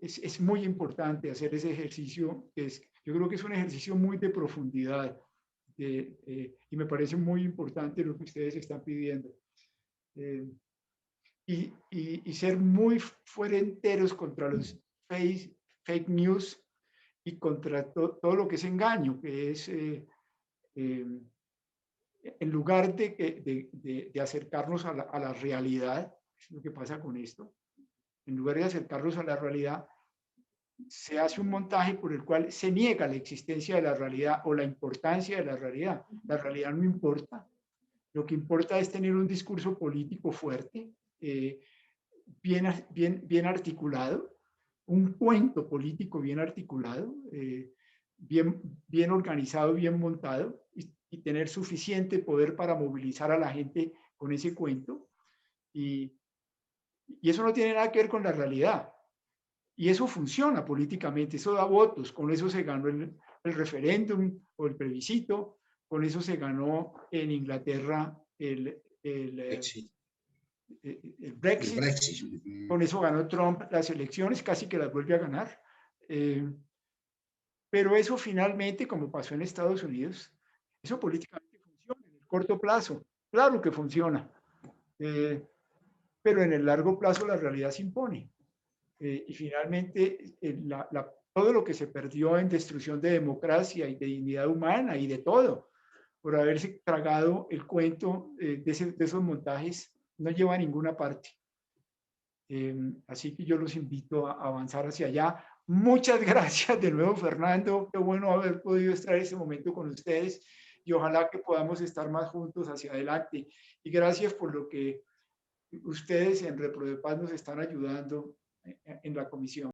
Es muy importante hacer ese ejercicio, yo creo que es un ejercicio muy de profundidad y me parece muy importante lo que ustedes están pidiendo. Y ser muy fuerteros contra los fake news y contra todo lo que es engaño, que es en lugar de acercarnos a la realidad, es lo que pasa con esto, en lugar de acercarnos a la realidad, se hace un montaje por el cual se niega la existencia de la realidad o la importancia de la realidad. La realidad no importa. Lo que importa es tener un discurso político fuerte, bien articulado, un cuento político bien articulado, bien organizado, bien montado y tener suficiente poder para movilizar a la gente con ese cuento. Y eso no tiene nada que ver con la realidad. Y eso funciona políticamente, eso da votos, con eso se ganó el referéndum o el plebiscito, con eso se ganó en Inglaterra el Brexit, con eso ganó Trump las elecciones, casi que las vuelve a ganar. Pero eso finalmente, como pasó en Estados Unidos, eso políticamente funciona en el corto plazo, claro que funciona, pero en el largo plazo la realidad se impone. Y finalmente, todo lo que se perdió en destrucción de democracia y de dignidad humana y de todo, por haberse tragado el cuento de esos montajes, no lleva a ninguna parte. Así que yo los invito a avanzar hacia allá. Muchas gracias de nuevo, Fernando. Qué bueno haber podido estar en este momento con ustedes y ojalá que podamos estar más juntos hacia adelante. Y gracias por lo que ustedes en ReproDePaz nos están ayudando en la comisión.